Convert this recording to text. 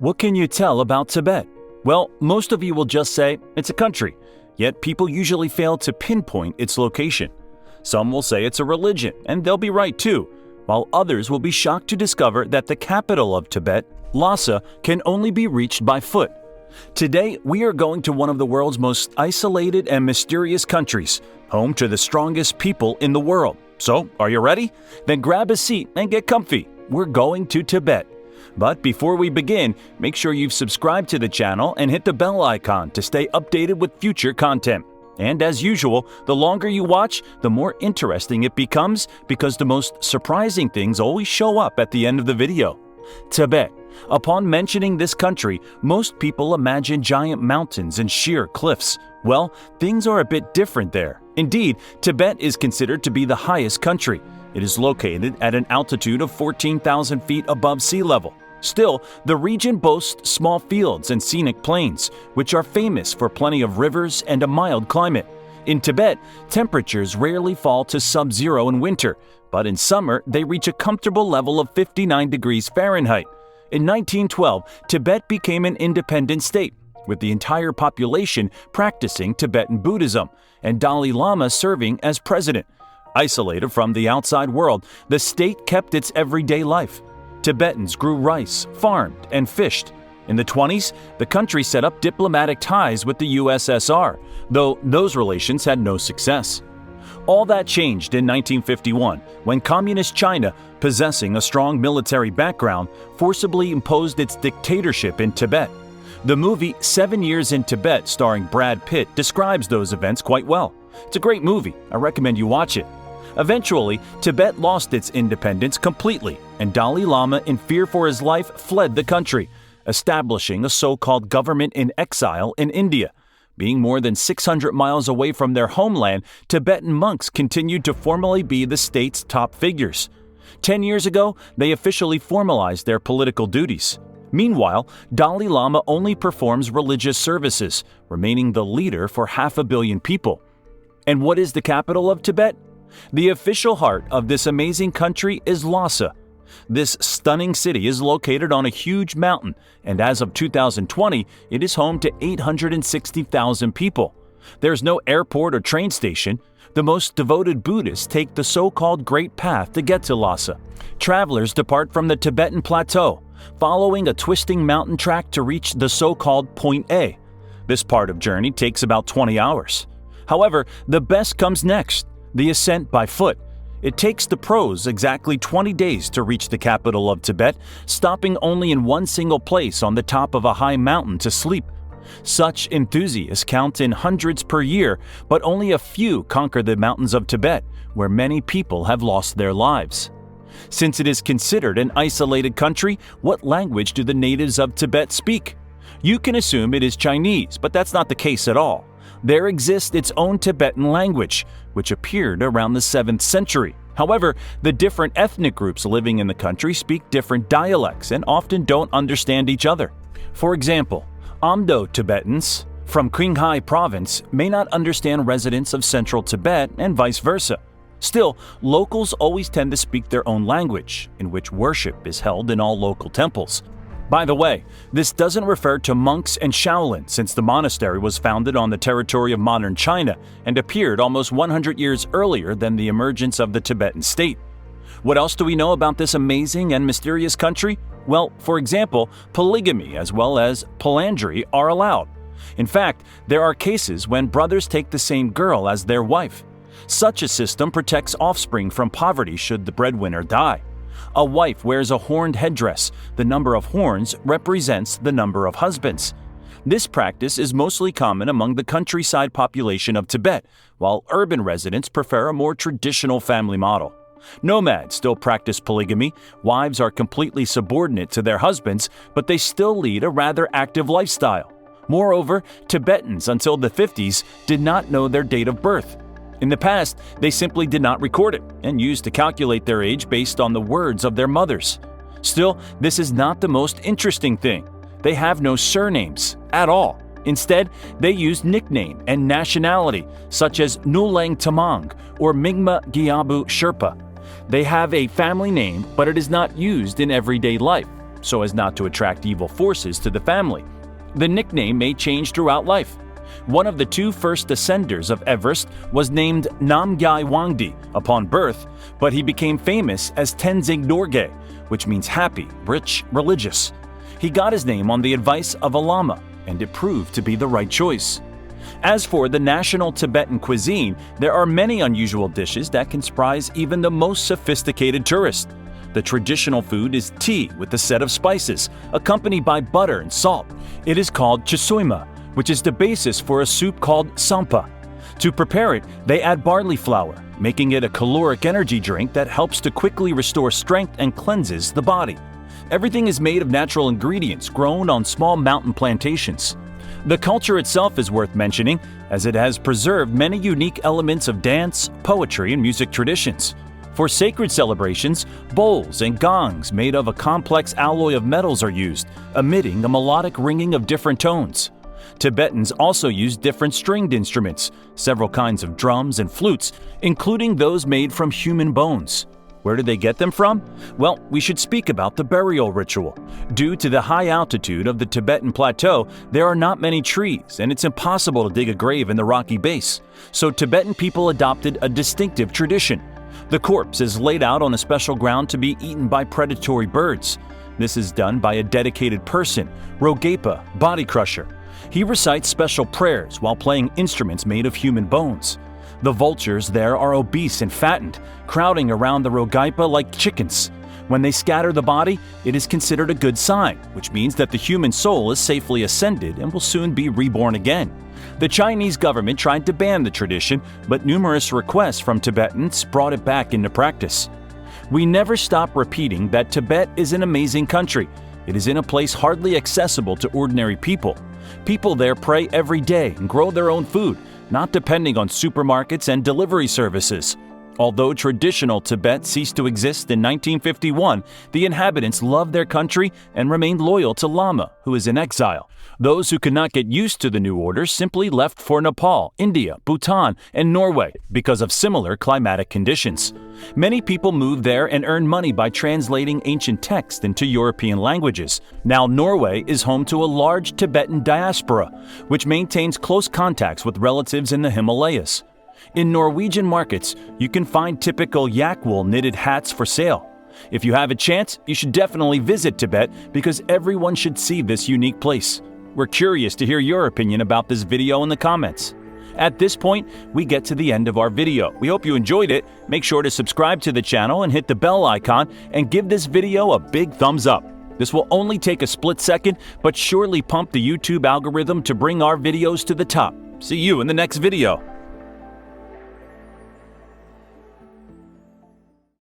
What can you tell about Tibet? Well, most of you will just say it's a country, yet people usually fail to pinpoint its location. Some will say it's a religion, and they'll be right too, while others will be shocked to discover that the capital of Tibet, Lhasa, can only be reached by foot. Today, we are going to one of the world's most isolated and mysterious countries, home to the strongest people in the world. So, are you ready? Then grab a seat and get comfy. We're going to Tibet. But before we begin, make sure you've subscribed to the channel and hit the bell icon to stay updated with future content. And as usual, the longer you watch, the more interesting it becomes because the most surprising things always show up at the end of the video. Tibet. Upon mentioning this country, most people imagine giant mountains and sheer cliffs. Well, things are a bit different there. Indeed, Tibet is considered to be the highest country. It is located at an altitude of 14,000 feet above sea level. Still, the region boasts small fields and scenic plains, which are famous for plenty of rivers and a mild climate. In Tibet, temperatures rarely fall to sub-zero in winter, but in summer they reach a comfortable level of 59 degrees Fahrenheit. In 1912, Tibet became an independent state, with the entire population practicing Tibetan Buddhism, and Dalai Lama serving as president. Isolated from the outside world, the state kept its everyday life. Tibetans grew rice, farmed, and fished. In the 20s, the country set up diplomatic ties with the USSR, though those relations had no success. All that changed in 1951 when Communist China, possessing a strong military background, forcibly imposed its dictatorship in Tibet. The movie 7 Years in Tibet, starring Brad Pitt, describes those events quite well. It's a great movie. I recommend you watch it. Eventually, Tibet lost its independence completely, and Dalai Lama, in fear for his life, fled the country, establishing a so-called government in exile in India. Being more than 600 miles away from their homeland, Tibetan monks continued to formally be the state's top figures. 10 years ago, they officially formalized their political duties. Meanwhile, Dalai Lama only performs religious services, remaining the leader for 500 million people. And what is the capital of Tibet? The official heart of this amazing country is Lhasa. This stunning city is located on a huge mountain, and as of 2020, it is home to 860,000 people. There's no airport or train station. The most devoted Buddhists take the so-called Great Path to get to Lhasa. Travelers depart from the Tibetan Plateau, following a twisting mountain track to reach the so-called Point A. This part of journey takes about 20 hours. However, the best comes next. The ascent by foot. It takes the pros exactly 20 days to reach the capital of Tibet, stopping only in one single place on the top of a high mountain to sleep. Such enthusiasts count in hundreds per year, but only a few conquer the mountains of Tibet, where many people have lost their lives. Since it is considered an isolated country, what language do the natives of Tibet speak? You can assume it is Chinese, but that's not the case at all. There exists its own Tibetan language, which appeared around the 7th century. However, the different ethnic groups living in the country speak different dialects and often don't understand each other. For example, Amdo Tibetans from Qinghai province may not understand residents of central Tibet and vice versa. Still, locals always tend to speak their own language, in which worship is held in all local temples. By the way, this doesn't refer to monks and Shaolin, since the monastery was founded on the territory of modern China and appeared almost 100 years earlier than the emergence of the Tibetan state. What else do we know about this amazing and mysterious country? Well, for example, polygamy as well as polyandry are allowed. In fact, there are cases when brothers take the same girl as their wife. Such a system protects offspring from poverty should the breadwinner die. A wife wears a horned headdress. The number of horns represents the number of husbands. This practice is mostly common among the countryside population of Tibet, while urban residents prefer a more traditional family model. Nomads still practice polygamy. Wives are completely subordinate to their husbands, but they still lead a rather active lifestyle. Moreover, Tibetans until the 50s did not know their date of birth. In the past, they simply did not record it and used to calculate their age based on the words of their mothers. Still, this is not the most interesting thing. They have no surnames at all. Instead, they use nickname and nationality, such as Nulang Tamang or Mingma Gyabu Sherpa. They have a family name, but it is not used in everyday life. so as not to attract evil forces to the family. The nickname may change throughout life. One of the two first ascenders of Everest was named Namgyal Wangdi upon birth, but he became famous as Tenzing Norgay, which means happy, rich, religious. He got his name on the advice of a lama, and it proved to be the right choice. As for the national Tibetan cuisine, there are many unusual dishes that can surprise even the most sophisticated tourist. The traditional food is tea with a set of spices, accompanied by butter and salt. It is called chisuima, which is the basis for a soup called sampa. To prepare it, they add barley flour, making it a caloric energy drink that helps to quickly restore strength and cleanses the body. Everything is made of natural ingredients grown on small mountain plantations. The culture itself is worth mentioning, as it has preserved many unique elements of dance, poetry, and music traditions. For sacred celebrations, bowls and gongs made of a complex alloy of metals are used, emitting a melodic ringing of different tones. Tibetans also use different stringed instruments, several kinds of drums and flutes, including those made from human bones. Where do they get them from? Well, we should speak about the burial ritual. Due to the high altitude of the Tibetan plateau, there are not many trees, and it's impossible to dig a grave in the rocky base. So Tibetan people adopted a distinctive tradition. The corpse is laid out on a special ground to be eaten by predatory birds. This is done by a dedicated person, Rogepa, body crusher. He recites special prayers while playing instruments made of human bones. The vultures there are obese and fattened, crowding around the Rogepa like chickens. When they scatter the body, it is considered a good sign, which means that the human soul is safely ascended and will soon be reborn again. The Chinese government tried to ban the tradition, but numerous requests from Tibetans brought it back into practice. We never stop repeating that Tibet is an amazing country. It is in a place hardly accessible to ordinary people. People there pray every day and grow their own food, not depending on supermarkets and delivery services. Although traditional Tibet ceased to exist in 1951, the inhabitants loved their country and remained loyal to Lama, who is in exile. Those who could not get used to the new order simply left for Nepal, India, Bhutan, and Norway because of similar climatic conditions. Many people moved there and earned money by translating ancient texts into European languages. Now Norway is home to a large Tibetan diaspora, which maintains close contacts with relatives in the Himalayas. In Norwegian markets, you can find typical yak wool knitted hats for sale. If you have a chance, you should definitely visit Tibet because everyone should see this unique place. We're curious to hear your opinion about this video in the comments. At this point, we get to the end of our video. We hope you enjoyed it. Make sure to subscribe to the channel and hit the bell icon and give this video a big thumbs up. This will only take a split second, but surely pump the YouTube algorithm to bring our videos to the top. See you in the next video.